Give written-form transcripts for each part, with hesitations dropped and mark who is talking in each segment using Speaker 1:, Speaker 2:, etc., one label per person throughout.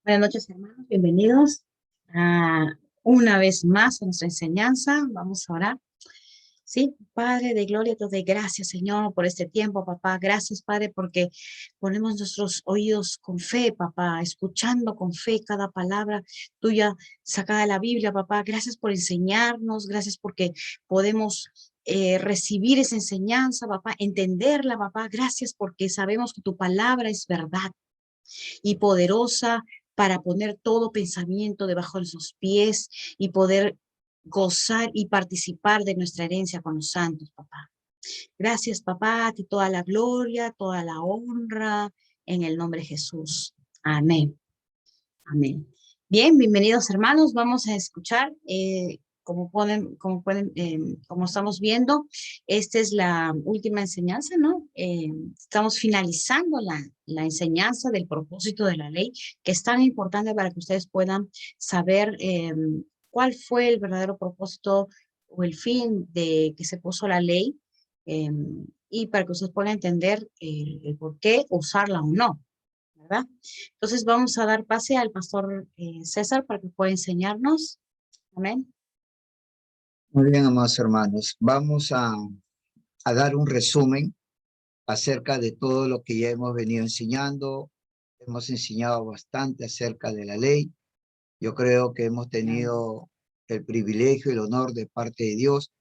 Speaker 1: Buenas noches, hermanos. Bienvenidos una vez más a nuestra enseñanza. Vamos a orar. Sí, Padre de gloria, te doy gracias, Señor, por este tiempo, papá. Gracias, Padre, porque ponemos nuestros oídos con fe, papá, escuchando con fe cada palabra tuya sacada de la Biblia, papá. Gracias por enseñarnos, gracias porque podemos recibir esa enseñanza, papá, entenderla, papá. Gracias porque sabemos que tu palabra es verdad y poderosa para poner todo pensamiento debajo de sus pies y poder gozar y participar de nuestra herencia con los santos, papá. Gracias, papá, a ti toda la gloria, toda la honra, en el nombre de Jesús. Amén. Amén. Bien, bienvenidos hermanos. Vamos a escuchar, como estamos viendo, esta es la última enseñanza, ¿no? Estamos finalizando la enseñanza del propósito de la ley, que es tan importante para que ustedes puedan saber cuál fue el verdadero propósito o el fin de que se puso la ley, eh, y para que ustedes puedan entender el por qué usarla o no, ¿verdad? Entonces vamos a dar pase al pastor César para que pueda enseñarnos. Amén.
Speaker 2: Muy bien, amados hermanos. Vamos a dar un resumen acerca de todo lo que ya hemos venido enseñando. Hemos enseñado bastante acerca de la ley. Yo creo que hemos tenido el privilegio y el honor de parte de Dios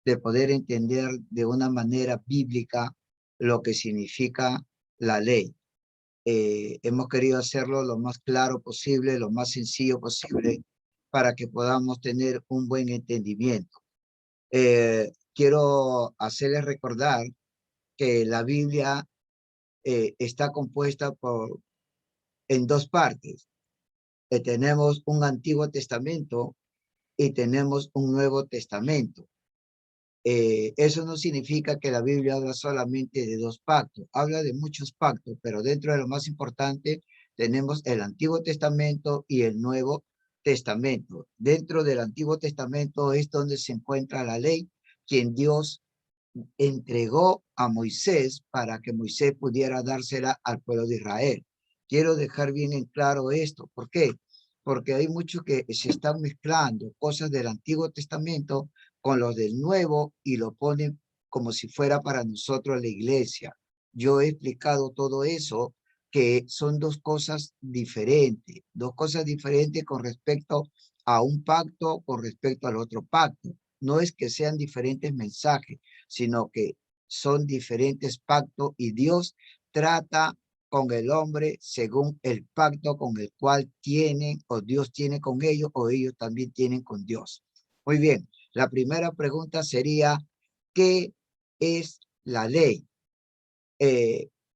Speaker 2: de poder entender de una manera bíblica lo que significa la ley. Hemos querido hacerlo lo más claro posible, lo más sencillo posible, para que podamos tener un buen entendimiento. Quiero hacerles recordar que la Biblia está compuesta en dos partes. Tenemos un Antiguo Testamento y tenemos un Nuevo Testamento. Eso no significa que la Biblia habla solamente de dos pactos, habla de muchos pactos, pero dentro de lo más importante tenemos el Antiguo Testamento y el Nuevo Testamento. Dentro del Antiguo Testamento es donde se encuentra la ley, quien Dios entregó a Moisés para que Moisés pudiera dársela al pueblo de Israel. Quiero dejar bien en claro esto. ¿Por qué? Porque hay muchos que se están mezclando cosas del Antiguo Testamento con los del Nuevo y lo ponen como si fuera para nosotros la iglesia. Yo he explicado todo eso, que son dos cosas diferentes con respecto a un pacto, con respecto al otro pacto. No es que sean diferentes mensajes, sino que son diferentes pactos y Dios trata con el hombre según el pacto con el cual tienen o Dios tiene con ellos o ellos también tienen con Dios. Muy bien, la primera pregunta sería, ¿qué es la ley?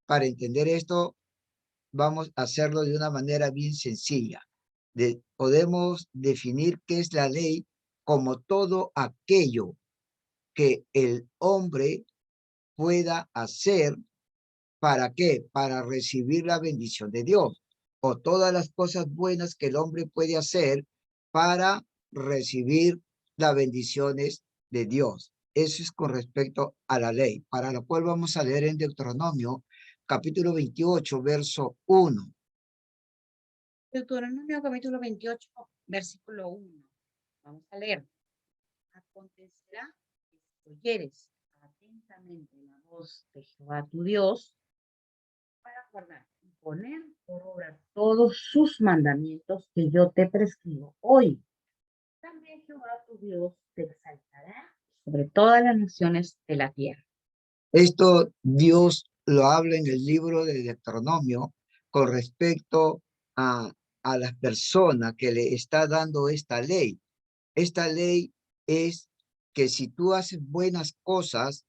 Speaker 2: Para entender esto, vamos a hacerlo de una manera bien sencilla. Podemos definir qué es la ley como todo aquello que el hombre pueda hacer. ¿Para qué? Para recibir la bendición de Dios. O todas las cosas buenas que el hombre puede hacer para recibir las bendiciones de Dios. Eso es con respecto a la ley, para lo cual vamos a leer en Deuteronomio, capítulo 28, verso 1.
Speaker 1: Deuteronomio capítulo 28, versículo 1. Vamos a leer. Acontecerá que si oyeres atentamente la voz de Jehová tu Dios, para guardar y poner por obra todos sus mandamientos que yo te prescribo hoy, también Jehová tu Dios te exaltará sobre todas las naciones de la tierra.
Speaker 2: Esto Dios lo habla en el libro de Deuteronomio con respecto a, a las personas que le está dando esta ley. Esta ley es que si tú haces buenas cosas,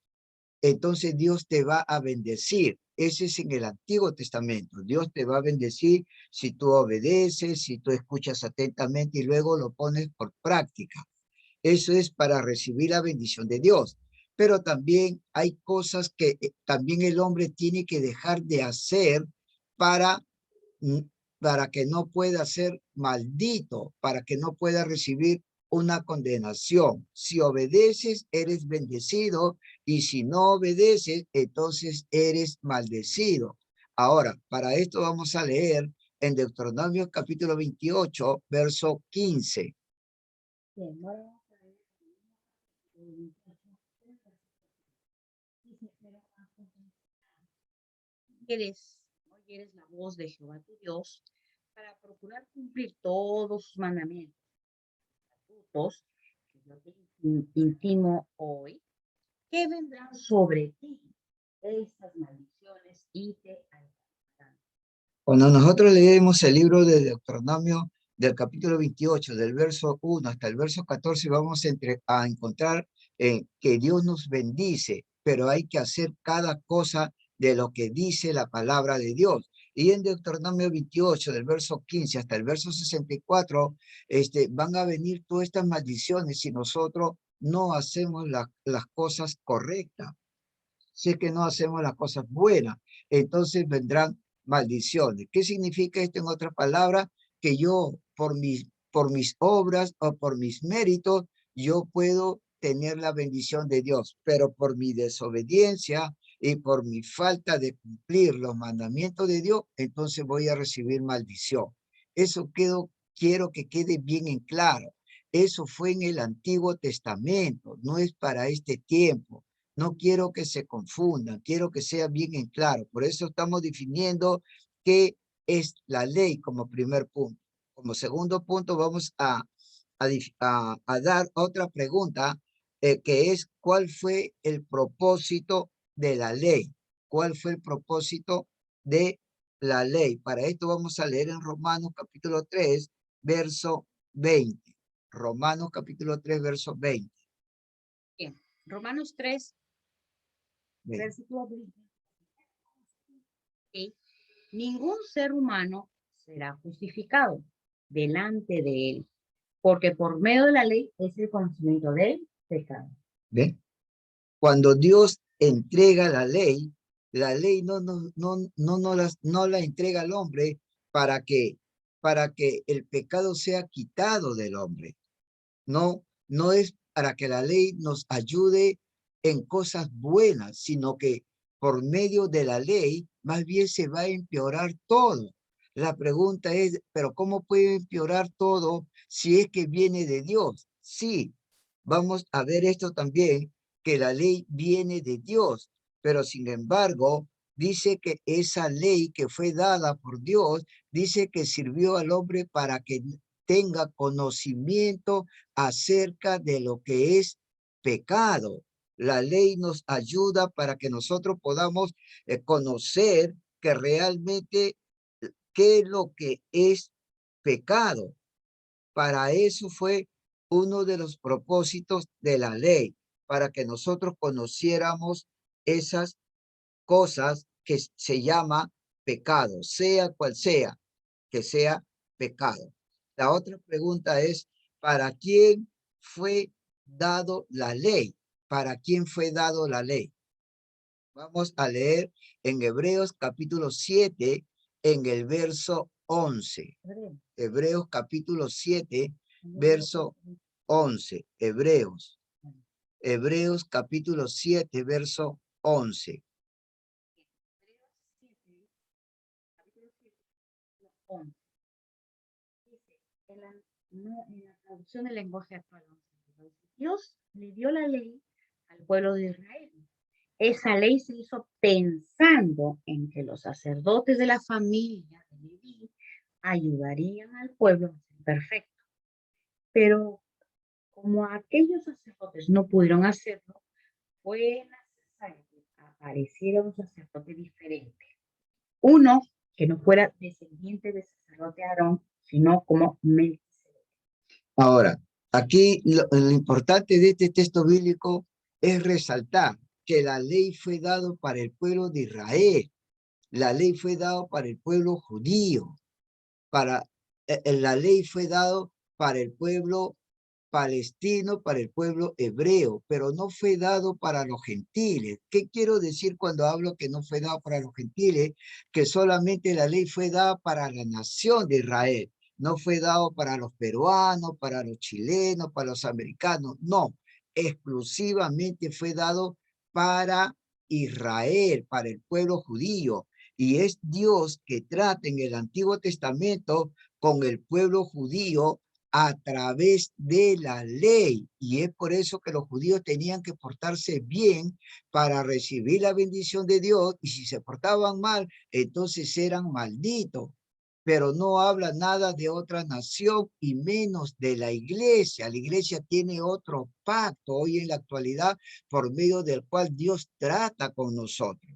Speaker 2: entonces Dios te va a bendecir. Ese es en el Antiguo Testamento. Dios te va a bendecir si tú obedeces, si tú escuchas atentamente y luego lo pones por práctica. Eso es para recibir la bendición de Dios. Pero también hay cosas que también el hombre tiene que dejar de hacer para, para que no pueda ser maldito, para que no pueda recibir una condenación. Si obedeces, eres bendecido, y si no obedeces, entonces eres maldecido. Ahora, para esto vamos a leer en Deuteronomio capítulo 28, verso 15.
Speaker 1: Bien, ahora vamos a leer el 28. Dice, pero oyeres la voz de Jehová tu Dios para procurar cumplir todos sus mandamientos, estatutos, que yo te intimo hoy, que vendrán sobre ti estas maldiciones y te alcanzarán.
Speaker 2: Cuando nosotros leemos el libro de Deuteronomio del capítulo 28, del verso 1 hasta el verso 14, vamos a encontrar que Dios nos bendice, pero hay que hacer cada cosa de lo que dice la palabra de Dios. Y en Deuteronomio 28, del verso 15 hasta el verso 64, van a venir todas estas maldiciones si nosotros no hacemos las cosas correctas. Si es que no hacemos las cosas buenas, entonces vendrán maldiciones. ¿Qué significa esto en otras palabras? Que yo, por mis obras o por mis méritos, yo puedo tener la bendición de Dios, pero por mi desobediencia y por mi falta de cumplir los mandamientos de Dios, entonces voy a recibir maldición. Eso quiero que quede bien en claro. Eso fue en el Antiguo Testamento, no es para este tiempo. No quiero que se confundan, quiero que sea bien en claro. Por eso estamos definiendo qué es la ley como primer punto. Como segundo punto vamos a dar otra pregunta, que es ¿cuál fue el propósito de la ley? ¿Cuál fue el propósito de la ley? Para esto vamos a leer en Romanos capítulo 3, verso 20. Romanos capítulo 3, verso 20.
Speaker 1: Bien, Romanos 3,
Speaker 2: Bien.
Speaker 1: versículo 20. ¿Sí? Ningún ser humano será justificado delante de él, porque por medio de la ley es el conocimiento del pecado.
Speaker 2: ¿Ven? Cuando Dios entrega la ley no la entrega al hombre para que el pecado sea quitado del hombre. No es para que la ley nos ayude en cosas buenas, sino que por medio de la ley más bien se va a empeorar todo. La pregunta es, ¿pero cómo puede empeorar todo si es que viene de Dios? Sí, vamos a ver esto también, que la ley viene de Dios, pero sin embargo, dice que esa ley que fue dada por Dios, dice que sirvió al hombre para que tenga conocimiento acerca de lo que es pecado. La ley nos ayuda para que nosotros podamos conocer que realmente qué es lo que es pecado. Para eso fue uno de los propósitos de la ley, para que nosotros conociéramos esas cosas que se llama pecado, sea cual sea, que sea pecado. La otra pregunta es, ¿para quién fue dado la ley? ¿Para quién fue dado la ley? Vamos a leer en Hebreos capítulo 7, en el verso 11. Hebreos capítulo 7, verso 11. Hebreos capítulo 7, verso 11.
Speaker 1: En la traducción del lenguaje actual, Dios le dio la ley al pueblo de Israel. Esa ley se hizo pensando en que los sacerdotes de la familia de Leví ayudarían al pueblo a ser perfecto. Pero como aquellos sacerdotes no pudieron hacerlo, fue necesario que apareciera un sacerdote diferente. Uno que no fuera descendiente del sacerdote Aarón, sino como Melquisedec.
Speaker 2: Ahora, aquí lo importante de este texto bíblico es resaltar que la ley fue dado para el pueblo de Israel. La ley fue dado para el pueblo judío. La ley fue dado para el pueblo palestino, para el pueblo hebreo, pero no fue dado para los gentiles. ¿Qué quiero decir cuando hablo que no fue dado para los gentiles? Que solamente la ley fue dada para la nación de Israel. No fue dado para los peruanos, para los chilenos, para los americanos. No, exclusivamente fue dado para Israel, para el pueblo judío. Y es Dios que trata en el Antiguo Testamento con el pueblo judío a través de la ley. Y es por eso que los judíos tenían que portarse bien para recibir la bendición de Dios. Y si se portaban mal, entonces eran malditos. Pero no habla nada de otra nación y menos de la iglesia. La iglesia tiene otro pacto hoy en la actualidad por medio del cual Dios trata con nosotros.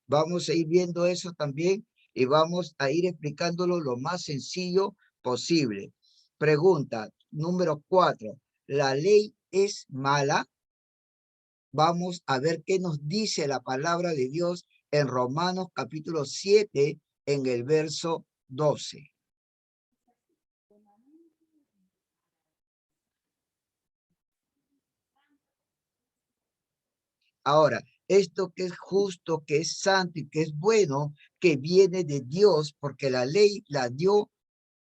Speaker 2: Vamos a ir viendo eso también y vamos a ir explicándolo lo más sencillo posible. Pregunta número 4. ¿La ley es mala? Vamos a ver qué nos dice la palabra de Dios en Romanos capítulo 7 en el verso 12. Ahora, esto que es justo, que es santo y que es bueno, que viene de Dios, porque la ley la dio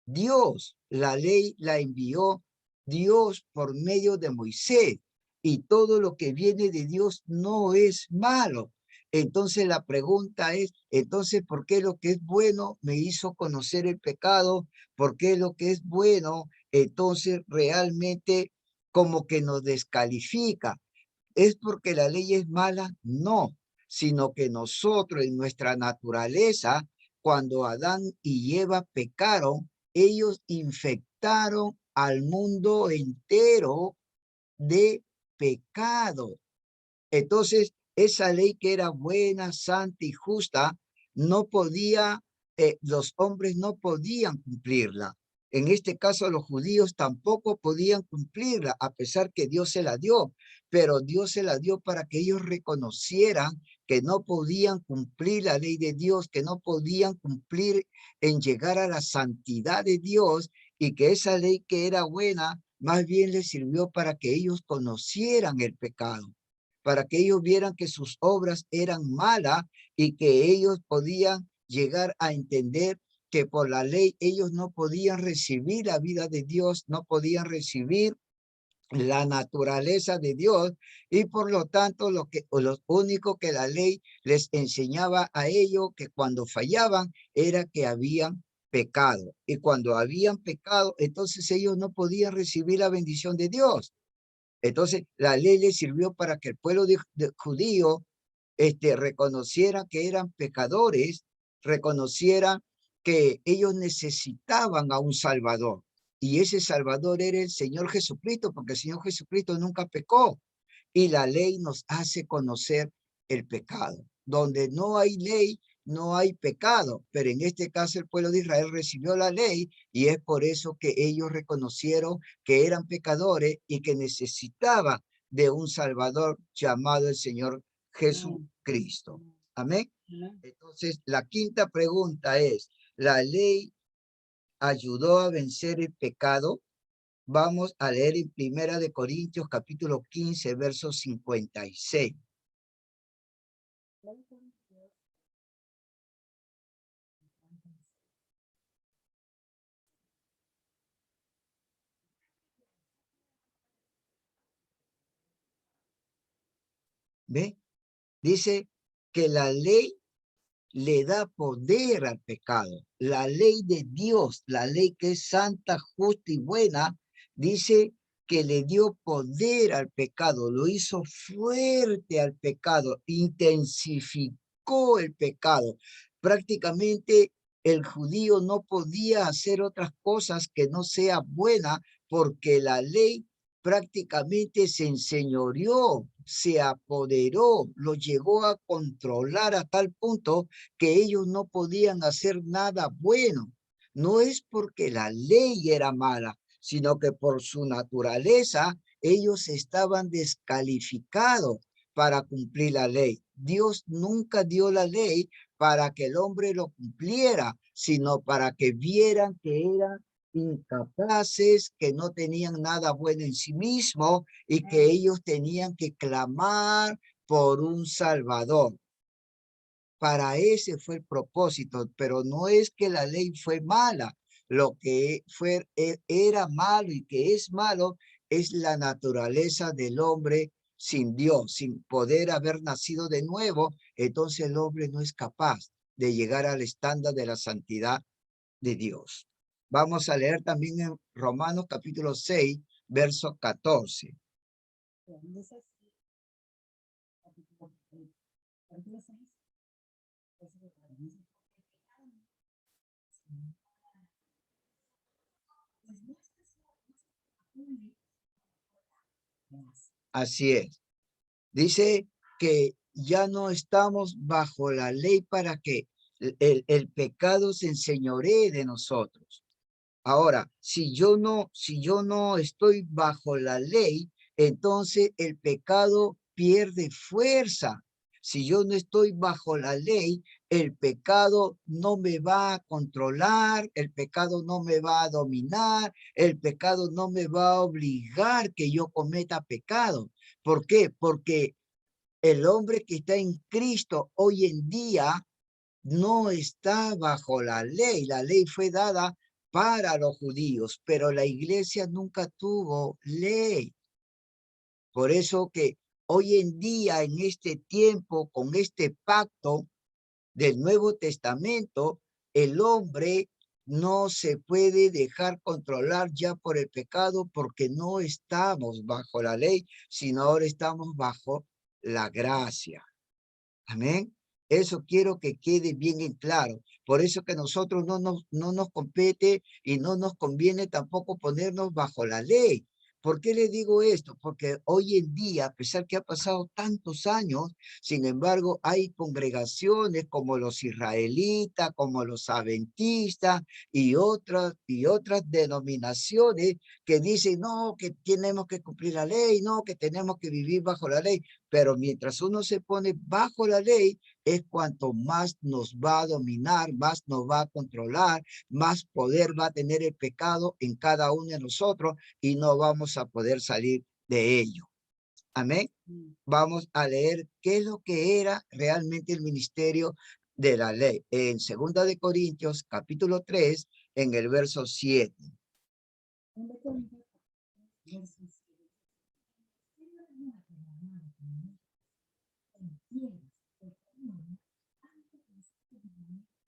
Speaker 2: Dios, la ley la envió Dios por medio de Moisés, y todo lo que viene de Dios no es malo. Entonces la pregunta es, entonces, ¿por qué lo que es bueno me hizo conocer el pecado? ¿Por qué lo que es bueno, entonces realmente como que nos descalifica? ¿Es porque la ley es mala? No, sino que nosotros en nuestra naturaleza, cuando Adán y Eva pecaron, ellos infectaron al mundo entero de pecado. Entonces, esa ley que era buena, santa y justa, no podía, los hombres no podían cumplirla. En este caso, los judíos tampoco podían cumplirla, a pesar que Dios se la dio, pero Dios se la dio para que ellos reconocieran que no podían cumplir la ley de Dios, que no podían cumplir en llegar a la santidad de Dios, y que esa ley que era buena, más bien les sirvió para que ellos conocieran el pecado, para que ellos vieran que sus obras eran malas y que ellos podían llegar a entender que por la ley ellos no podían recibir la vida de Dios, no podían recibir la naturaleza de Dios, y por lo tanto lo único que la ley les enseñaba a ellos, que cuando fallaban era que habían pecado, y cuando habían pecado entonces ellos no podían recibir la bendición de Dios. Entonces, la ley les sirvió para que el pueblo judío reconociera que eran pecadores, reconociera que ellos necesitaban a un Salvador. Y ese Salvador era el Señor Jesucristo, porque el Señor Jesucristo nunca pecó. Y la ley nos hace conocer el pecado. Donde no hay ley, no hay pecado. Pero en este caso el pueblo de Israel recibió la ley, y es por eso que ellos reconocieron que eran pecadores y que necesitaban de un Salvador llamado el Señor Jesucristo. Amén. Entonces, la quinta pregunta es, ¿la ley ayudó a vencer el pecado? Vamos a leer en Primera de Corintios capítulo 15, verso 56. ¿Ve? Dice que la ley le da poder al pecado. La ley de Dios, la ley que es santa, justa y buena, dice que le dio poder al pecado, lo hizo fuerte al pecado, intensificó el pecado. Prácticamente el judío no podía hacer otras cosas que no sea buena, porque la ley prácticamente se enseñoreó, se apoderó, lo llegó a controlar a tal punto que ellos no podían hacer nada bueno. No es porque la ley era mala, sino que por su naturaleza ellos estaban descalificados para cumplir la ley. Dios nunca dio la ley para que el hombre lo cumpliera, sino para que vieran que eran incapaces, que no tenían nada bueno en sí mismo y que ellos tenían que clamar por un Salvador. Para ese fue el propósito, pero no es que la ley fue mala. Lo que era malo y que es malo es la naturaleza del hombre sin Dios, sin poder haber nacido de nuevo. Entonces el hombre no es capaz de llegar al estándar de la santidad de Dios. Vamos a leer también en Romanos capítulo 6, verso 14. Así es. Dice que ya no estamos bajo la ley para que el pecado se enseñoree de nosotros. Ahora, si yo no estoy bajo la ley, entonces el pecado pierde fuerza. Si yo no estoy bajo la ley, el pecado no me va a controlar, el pecado no me va a dominar, el pecado no me va a obligar que yo cometa pecado. ¿Por qué? Porque el hombre que está en Cristo hoy en día no está bajo la ley. La ley fue dada para los judíos, pero la iglesia nunca tuvo ley. Por eso que hoy en día, en este tiempo, con este pacto del Nuevo Testamento, el hombre no se puede dejar controlar ya por el pecado porque no estamos bajo la ley, sino ahora estamos bajo la gracia. Amén. Eso quiero que quede bien en claro. Por eso que nosotros no nos compete y no nos conviene tampoco ponernos bajo la ley. ¿Por qué le digo esto? Porque hoy en día, a pesar que ha pasado tantos años, sin embargo, hay congregaciones como los israelitas, como los adventistas y otras denominaciones que dicen, no, que tenemos que cumplir la ley, no, que tenemos que vivir bajo la ley. Pero mientras uno se pone bajo la ley, es cuanto más nos va a dominar, más nos va a controlar, más poder va a tener el pecado en cada uno de nosotros y no vamos a poder salir de ello. Amén. Vamos a leer qué es lo que era realmente el ministerio de la ley. En 2 Corintios, capítulo 3, en el verso 7.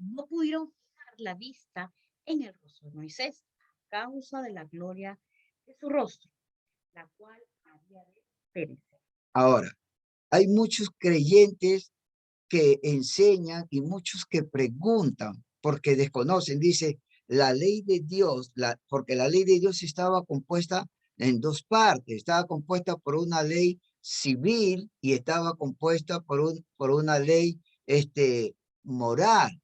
Speaker 1: No pudieron fijar la vista en el rostro de Moisés a causa de la gloria de su rostro, la cual había de perecer.
Speaker 2: Ahora, hay muchos creyentes que enseñan y muchos que preguntan porque desconocen. Dice, la ley de Dios, porque la ley de Dios estaba compuesta en dos partes. Estaba compuesta por una ley civil y estaba compuesta por una ley moral.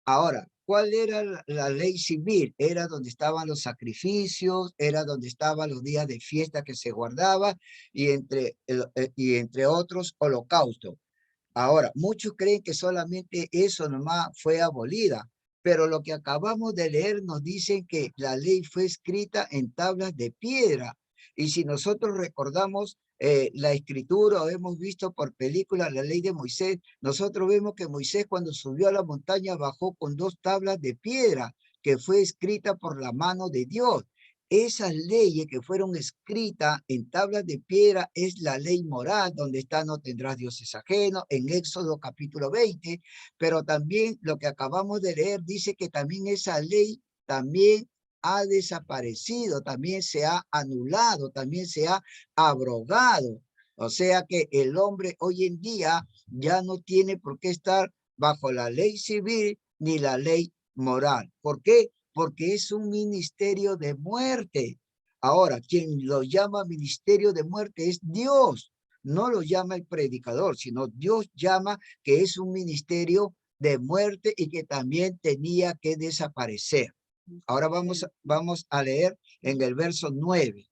Speaker 2: Ahora, ¿cuál era la ley civil? Era donde estaban los sacrificios, era donde estaban los días de fiesta que se guardaba y entre otros holocaustos. Ahora, muchos creen que solamente eso nomás fue abolida, pero lo que acabamos de leer nos dice que la ley fue escrita en tablas de piedra. Y si nosotros recordamos la escritura o hemos visto por películas la ley de Moisés, nosotros vemos que Moisés cuando subió a la montaña bajó con dos tablas de piedra que fue escrita por la mano de Dios. Esas leyes que fueron escritas en tablas de piedra es la ley moral, donde está no tendrás dioses ajenos, en Éxodo capítulo 20, pero también lo que acabamos de leer dice que también esa ley también ha desaparecido, también se ha anulado, también se ha abrogado. O sea que el hombre hoy en día ya no tiene por qué estar bajo la ley civil ni la ley moral. ¿Por qué? Porque es un ministerio de muerte. Ahora, quien lo llama ministerio de muerte es Dios. No lo llama el predicador, sino Dios llama que es un ministerio de muerte y que también tenía que desaparecer. Ahora vamos a leer en el verso 9.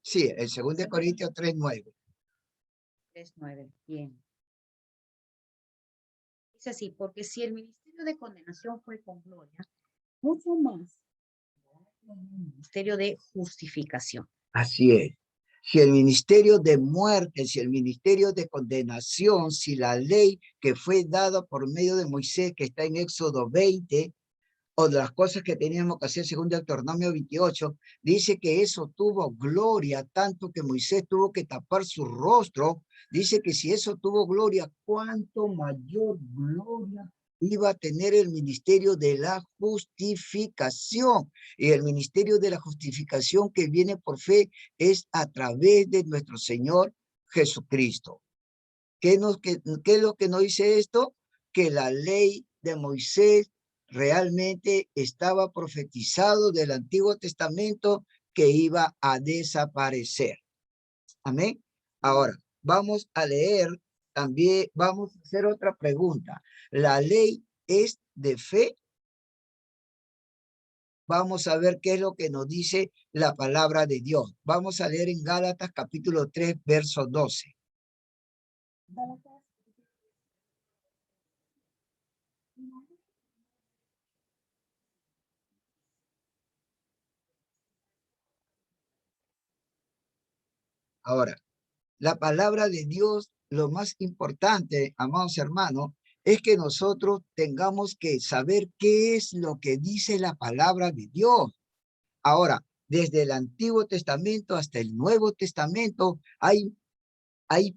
Speaker 2: Sí, el 2 Corintios 3:9.
Speaker 1: 3:9. Bien. Dice así, porque si el ministerio de condenación fue con gloria, mucho más el ministerio de justificación.
Speaker 2: Así es. Si el ministerio de muerte, si el ministerio de condenación, si la ley que fue dada por medio de Moisés, que está en Éxodo 20, o de las cosas que teníamos que hacer según Deuteronomio 28, dice que eso tuvo gloria, tanto que Moisés tuvo que tapar su rostro. Dice que si eso tuvo gloria, ¿cuánto mayor gloria iba a tener el ministerio de la justificación. Y el ministerio de la justificación que viene por fe es a través de nuestro Señor Jesucristo. ¿Qué es lo que nos dice esto? Que la ley de Moisés realmente estaba profetizado del Antiguo Testamento que iba a desaparecer. Amén. Ahora, vamos a leer también, vamos a hacer otra pregunta. ¿La ley es de fe? Vamos a ver qué es lo que nos dice la palabra de Dios. Vamos a leer en Gálatas capítulo 3, verso 12. Ahora, la palabra de Dios, lo más importante, amados hermanos, es que nosotros tengamos que saber qué es lo que dice la palabra de Dios. Ahora, desde el Antiguo Testamento hasta el Nuevo Testamento hay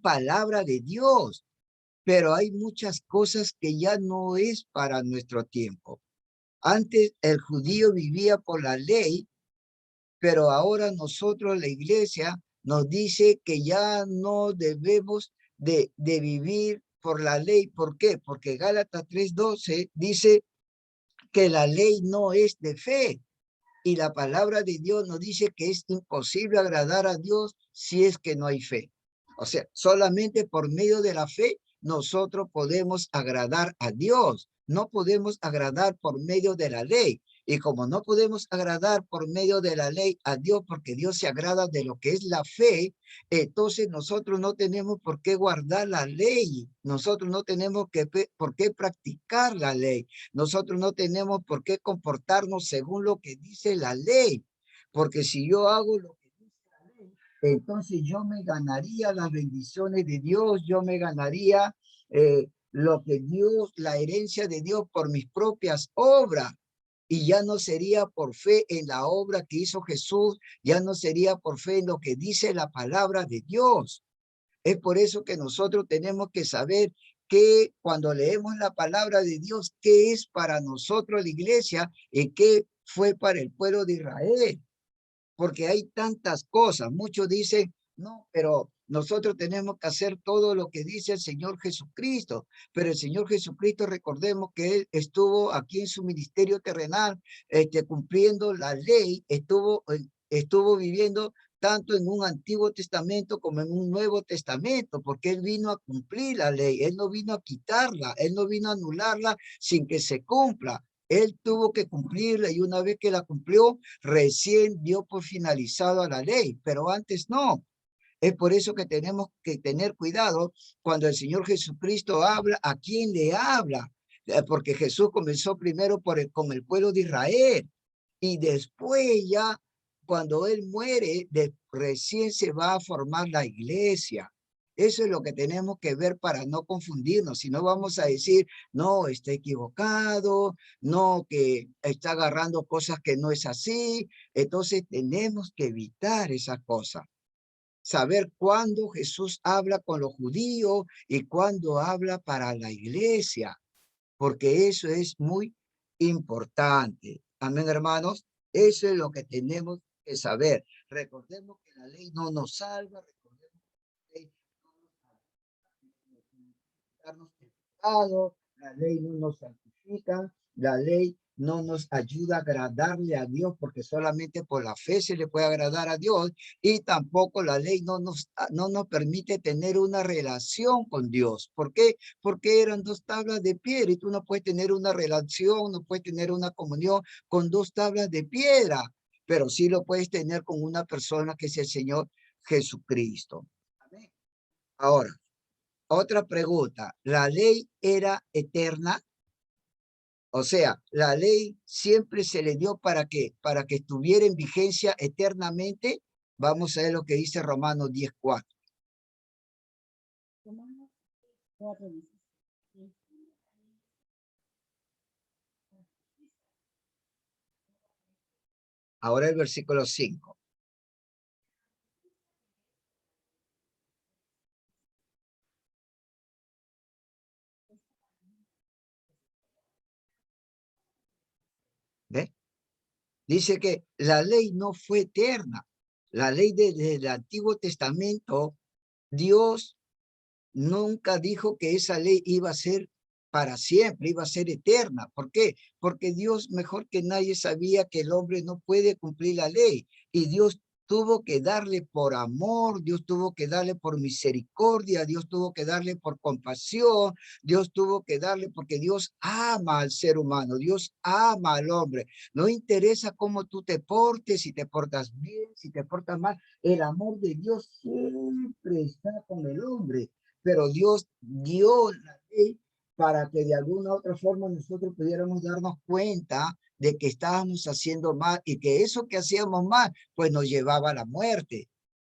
Speaker 2: palabra de Dios, pero hay muchas cosas que ya no es para nuestro tiempo. Antes el judío vivía por la ley, pero ahora nosotros, la iglesia, nos dice que ya no debemos de vivir por la ley. ¿Por qué? Porque Gálatas 3:12 dice que la ley no es de fe. Y la palabra de Dios nos dice que es imposible agradar a Dios si es que no hay fe. O sea, solamente por medio de la fe nosotros podemos agradar a Dios. No podemos agradar por medio de la ley. Y como no podemos agradar por medio de la ley a Dios, porque Dios se agrada de lo que es la fe, entonces nosotros no tenemos por qué guardar la ley. Nosotros no tenemos por qué practicar la ley. Nosotros no tenemos por qué comportarnos según lo que dice la ley. Porque si yo hago lo que dice la ley, entonces yo me ganaría las bendiciones de Dios, yo me ganaría lo que Dios, la herencia de Dios por mis propias obras. Y ya no sería por fe en la obra que hizo Jesús, ya no sería por fe en lo que dice la palabra de Dios. Es por eso que nosotros tenemos que saber que cuando leemos la palabra de Dios, qué es para nosotros la iglesia y qué fue para el pueblo de Israel. Porque hay tantas cosas. Muchos dicen, no, pero nosotros tenemos que hacer todo lo que dice el Señor Jesucristo. Pero el Señor Jesucristo, recordemos que Él estuvo aquí en su ministerio terrenal, cumpliendo la ley, estuvo viviendo tanto en un Antiguo Testamento como en un Nuevo Testamento, porque Él vino a cumplir la ley, Él no vino a quitarla, Él no vino a anularla sin que se cumpla. Él tuvo que cumplirla y una vez que la cumplió, recién dio por finalizado a la ley, pero antes no. Es por eso que tenemos que tener cuidado cuando el Señor Jesucristo habla, ¿a quién le habla? Porque Jesús comenzó primero con el pueblo de Israel y después ya cuando Él muere, recién se va a formar la iglesia. Eso es lo que tenemos que ver para no confundirnos, si no vamos a decir, no, está equivocado, no, que está agarrando cosas que no es así. Entonces tenemos que evitar esas cosas. Saber cuándo Jesús habla con los judíos y cuándo habla para la iglesia, porque eso es muy importante. Amén, hermanos. Eso es lo que tenemos que saber. Recordemos que la ley no nos salva, recordemos que la ley no nos pecado, la ley no nos santifica, la ley no nos ayuda a agradarle a Dios, porque solamente por la fe se le puede agradar a Dios, y tampoco la ley no nos permite tener una relación con Dios. ¿Por qué? Porque eran dos tablas de piedra y tú no puedes tener una relación, no puedes tener una comunión con dos tablas de piedra, pero sí lo puedes tener con una persona que es el Señor Jesucristo. Amén. Ahora, otra pregunta, ¿la ley era eterna? O sea, la ley siempre se le dio para que estuviera en vigencia eternamente. Vamos a ver lo que dice Romanos 10:4.
Speaker 1: Romanos 4 dice,
Speaker 2: Ahora el versículo 5. Dice que la ley no fue eterna. La ley desde el Antiguo Testamento, Dios nunca dijo que esa ley iba a ser para siempre, iba a ser eterna. ¿Por qué? Porque Dios mejor que nadie sabía que el hombre no puede cumplir la ley. Y Dios tuvo que darle por amor, Dios tuvo que darle por misericordia, Dios tuvo que darle por compasión, Dios tuvo que darle porque Dios ama al ser humano, Dios ama al hombre. No interesa cómo tú te portes, si te portas bien, si te portas mal, el amor de Dios siempre está con el hombre. Pero Dios dio la ley para que de alguna u otra forma nosotros pudiéramos darnos cuenta de que estábamos haciendo mal y que eso que hacíamos mal, pues nos llevaba a la muerte.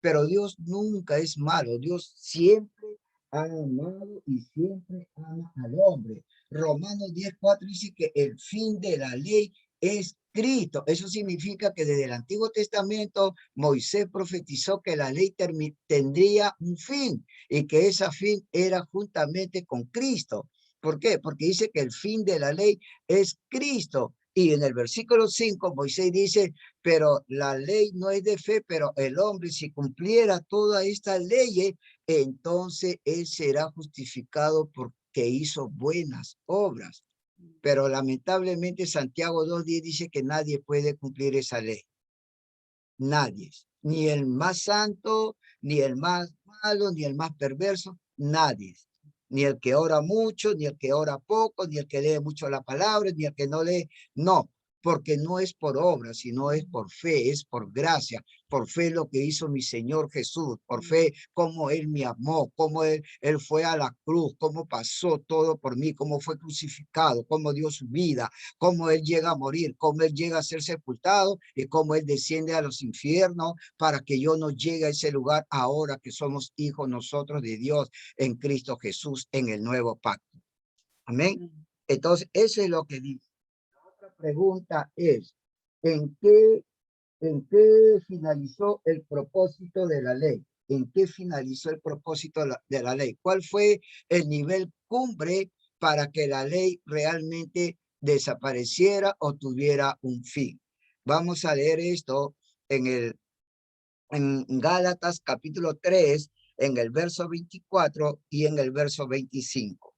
Speaker 2: Pero Dios nunca es malo, Dios siempre ha amado y siempre ama al hombre. Romanos 10:4 dice que el fin de la ley es Cristo. Eso significa que desde el Antiguo Testamento Moisés profetizó que la ley tendría un fin y que ese fin era juntamente con Cristo. ¿Por qué? Porque dice que el fin de la ley es Cristo. Y en el versículo 5 Moisés dice, pero la ley no es de fe, pero el hombre si cumpliera toda esta ley, entonces él será justificado porque hizo buenas obras. Pero lamentablemente Santiago 2:10 dice que nadie puede cumplir esa ley. Nadie. Ni el más santo, ni el más malo, ni el más perverso. Nadie. Ni el que ora mucho, ni el que ora poco, ni el que lee mucho la palabra, ni el que no lee. No, porque no es por obra, sino es por fe, es por gracia, por fe lo que hizo mi Señor Jesús, por fe cómo Él me amó, cómo él fue a la cruz, cómo pasó todo por mí, cómo fue crucificado, cómo dio su vida, cómo Él llega a morir, cómo Él llega a ser sepultado y cómo Él desciende a los infiernos para que yo no llegue a ese lugar ahora que somos hijos nosotros de Dios en Cristo Jesús en el nuevo pacto. Amén. Entonces, eso es lo que dice. La pregunta es, ¿en qué finalizó el propósito de la ley? ¿En qué finalizó el propósito de la ley? ¿Cuál fue el nivel cumbre para que la ley realmente desapareciera o tuviera un fin? Vamos a leer esto en Gálatas capítulo 3, en el verso 24 y en el verso 25.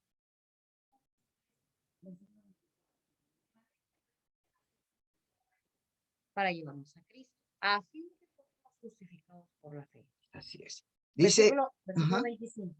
Speaker 1: Para llevarnos a Cristo, a fin de que seamos justificados por la fe.
Speaker 2: Así es. Dice,
Speaker 1: versículo 25.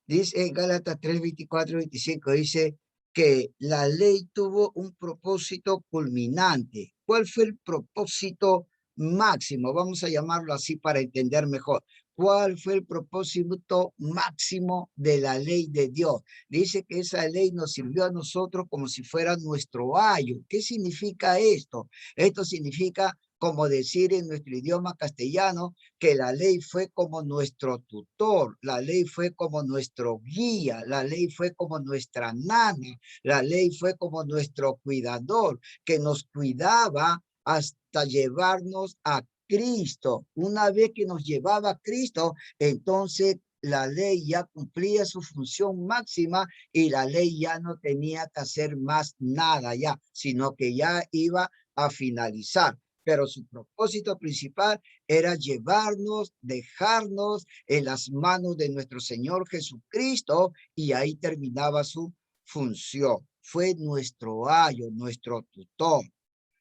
Speaker 2: Dice en Gálatas 3, 24, 25, dice que la ley tuvo un propósito culminante. ¿Cuál fue el propósito máximo? Vamos a llamarlo así para entender mejor. ¿Cuál fue el propósito máximo de la ley de Dios? Dice que esa ley nos sirvió a nosotros como si fuera nuestro ayo. ¿Qué significa esto? Esto significa, como decir en nuestro idioma castellano, que la ley fue como nuestro tutor, la ley fue como nuestro guía, la ley fue como nuestra nana, la ley fue como nuestro cuidador, que nos cuidaba hasta llevarnos a Cristo. Una vez que nos llevaba a Cristo, entonces la ley ya cumplía su función máxima y la ley ya no tenía que hacer más nada ya, sino que ya iba a finalizar. Pero su propósito principal era llevarnos, dejarnos en las manos de nuestro Señor Jesucristo y ahí terminaba su función. Fue nuestro ayo, nuestro tutor.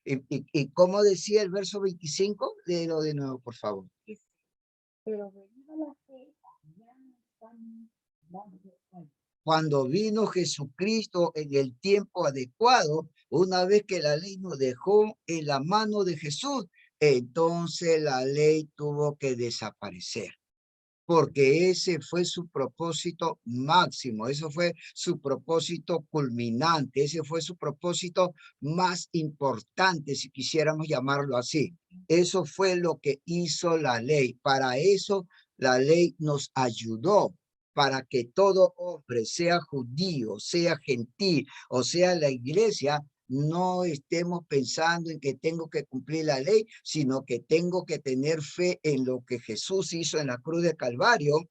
Speaker 2: ¿Y cómo decía el verso 25? Léelo de nuevo, por favor.
Speaker 1: Pero venida la fe, ya no estamos dando cuenta.
Speaker 2: Cuando vino Jesucristo en el tiempo adecuado, una vez que la ley nos dejó en la mano de Jesús, entonces la ley tuvo que desaparecer, porque ese fue su propósito máximo, eso fue su propósito culminante, ese fue su propósito más importante, si quisiéramos llamarlo así. Eso fue lo que hizo la ley. Para eso la ley nos ayudó, para que todo hombre, sea judío, sea gentil o sea la iglesia, no estemos pensando en que tengo que cumplir la ley, sino que tengo que tener fe en lo que Jesús hizo en la cruz de Calvario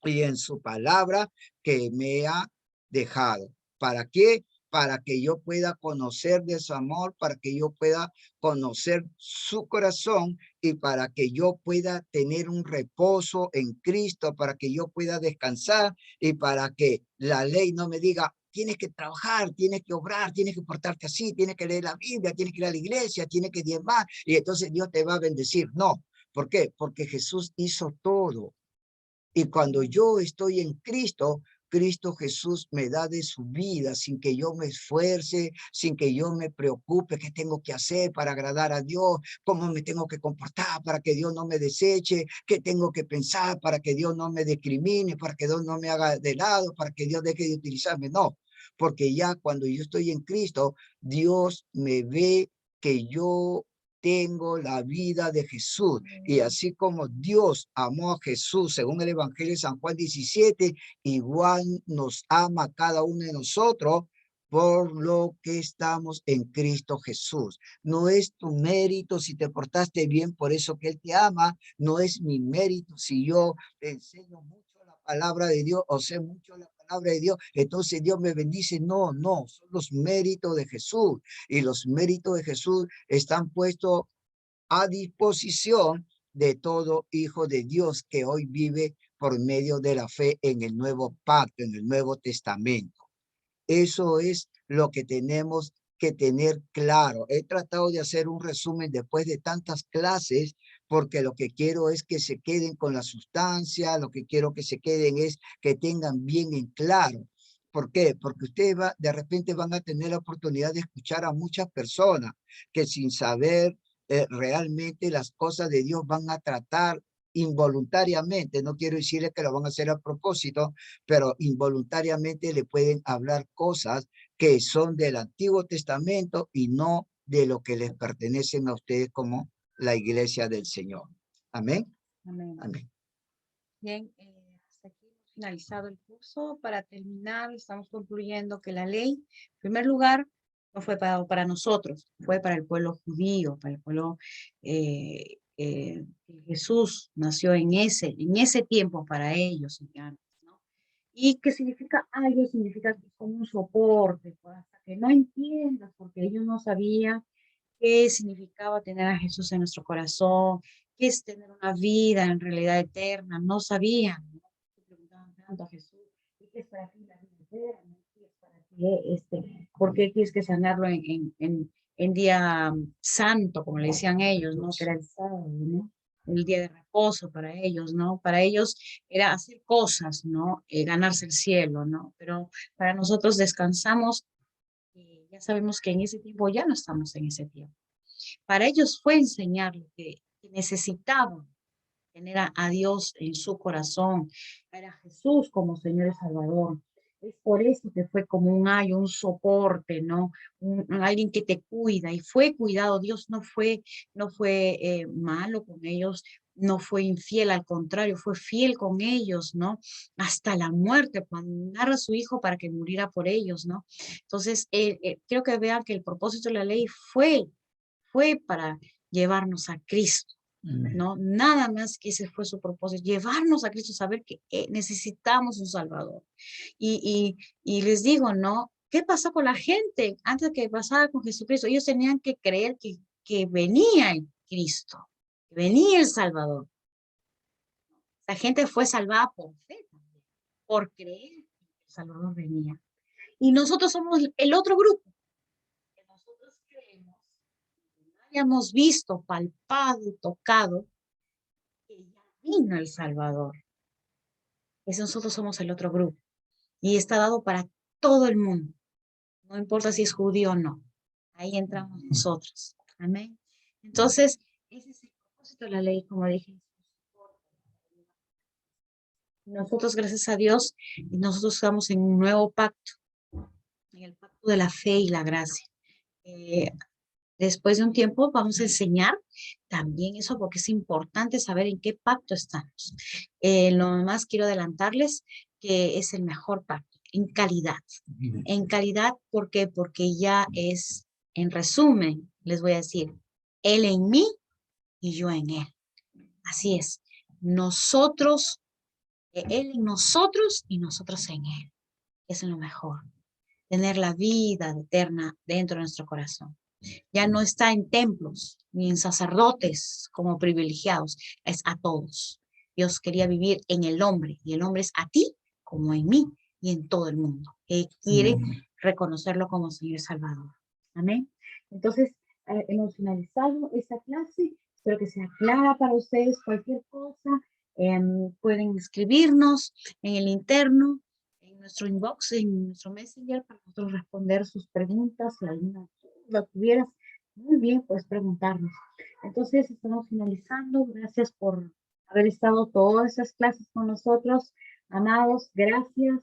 Speaker 2: y en su palabra que me ha dejado. ¿Para qué? Para que yo pueda conocer de su amor, para que yo pueda conocer su corazón y para que yo pueda tener un reposo en Cristo, para que yo pueda descansar y para que la ley no me diga, tienes que trabajar, tienes que obrar, tienes que portarte así, tienes que leer la Biblia, tienes que ir a la iglesia, tienes que diezmar y entonces Dios te va a bendecir. No, ¿por qué? Porque Jesús hizo todo. Y cuando yo estoy en Cristo, Cristo Jesús me da de su vida sin que yo me esfuerce, sin que yo me preocupe qué tengo que hacer para agradar a Dios, cómo me tengo que comportar para que Dios no me deseche, qué tengo que pensar para que Dios no me discrimine, para que Dios no me haga de lado, para que Dios deje de utilizarme. No, porque ya cuando yo estoy en Cristo, Dios me ve que yo tengo la vida de Jesús. Y así como Dios amó a Jesús, según el Evangelio de San Juan 17, igual nos ama a cada uno de nosotros por lo que estamos en Cristo Jesús. No es tu mérito si te portaste bien, por eso que Él te ama. No es mi mérito si yo te enseño mucho la palabra de Dios o sé mucho la palabra de Dios, entonces Dios me bendice. No, no, son los méritos de Jesús. Y los méritos de Jesús están puestos a disposición de todo hijo de Dios que hoy vive por medio de la fe en el nuevo pacto, en el Nuevo Testamento. Eso es lo que tenemos que tener claro. He tratado de hacer un resumen después de tantas clases, porque lo que quiero es que se queden con la sustancia, lo que quiero que se queden es que tengan bien en claro. ¿Por qué? Porque ustedes de repente van a tener la oportunidad de escuchar a muchas personas que sin saber realmente las cosas de Dios van a tratar involuntariamente, no quiero decirles que lo van a hacer a propósito, pero involuntariamente le pueden hablar cosas que son del Antiguo Testamento y no de lo que les pertenecen a ustedes como la iglesia del Señor. Amén.
Speaker 1: Amén.
Speaker 2: Amén.
Speaker 1: Bien, hasta aquí hemos finalizado el curso. Para terminar, estamos concluyendo que la ley, en primer lugar, no fue para nosotros, fue para el pueblo judío, para el pueblo Jesús nació en ese tiempo para ellos, ¿no? ¿Y qué significa algo? Significa que es como un soporte, pues, hasta que no entiendas, porque ellos no sabían qué significaba tener a Jesús en nuestro corazón, qué es tener una vida en realidad eterna, no sabían, ¿no? Se preguntaban tanto a Jesús, ¿y qué es para ti la vida eterna? ¿Qué es para ti por qué tienes que sanarlo en día santo, como le decían ellos, ¿no? Que era el sábado, ¿no? El día de reposo para ellos, ¿no? Para ellos era hacer cosas, ¿no? Ganarse el cielo, ¿no? Pero para nosotros descansamos y ya sabemos que en ese tiempo ya no estamos en ese tiempo. Para ellos fue enseñarles que necesitaban tener a Dios en su corazón, a Jesús como Señor y Salvador. Es por eso que fue como un ayo, un soporte, ¿no? Alguien que te cuida y fue cuidado. Dios no fue malo con ellos, no fue infiel, al contrario, fue fiel con ellos, ¿no? Hasta la muerte, cuando dar a su hijo para que muriera por ellos, ¿no? Entonces, creo que vean que el propósito de la ley fue para llevarnos a Cristo, ¿no? Nada más que ese fue su propósito, llevarnos a Cristo, saber que necesitamos un Salvador. Y les digo, ¿no? ¿Qué pasó con la gente antes de que pasara con Jesucristo? Ellos tenían que creer que venía el Cristo, que venía el Salvador. La gente fue salvada por fe, por creer que el Salvador venía. Y nosotros somos el otro grupo, que nosotros creemos, que hayamos visto, palpado, tocado, que ya vino el Salvador. Nosotros somos el otro grupo. Y está dado para todo el mundo. No importa si es judío o no. Ahí entramos nosotros. Amén. Entonces, ese es el propósito de la ley, como dije. Nosotros, gracias a Dios, nosotros estamos en un nuevo pacto, en el pacto de la fe y la gracia. Después de un tiempo vamos a enseñar también eso porque es importante saber en qué pacto estamos. Lo más quiero adelantarles que es el mejor pacto, en calidad. En calidad, ¿por qué? Porque ya es, en resumen, les voy a decir, Él en mí y yo en Él. Así es. Él en nosotros y nosotros en Él. Es lo mejor. tener la vida eterna dentro de nuestro corazón. Ya no está en templos ni en sacerdotes como privilegiados, es a todos. Dios quería vivir en el hombre y el hombre es a ti como en mí y en todo el mundo. Él quiere reconocerlo como Señor y Salvador. Amén. Entonces, hemos finalizado esta clase. Espero que sea clara para ustedes. Cualquier cosa, pueden escribirnos en el interno, en nuestro inbox, en nuestro messenger, para nosotros responder sus preguntas. Si alguna duda tuvieras, muy bien, puedes preguntarnos. Entonces, estamos finalizando. Gracias por haber estado todas esas clases con nosotros. Amados, gracias.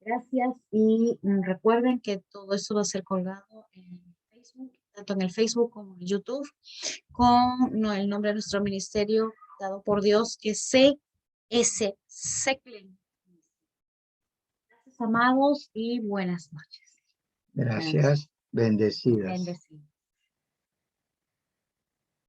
Speaker 1: Gracias. Y recuerden que todo esto va a ser colgado en Facebook, tanto en el Facebook como en YouTube, con el nombre de nuestro ministerio dado por Dios, que es CS Seclen. Gracias, amados, y buenas noches.
Speaker 2: Gracias, bendecidas.
Speaker 1: Bendecidos.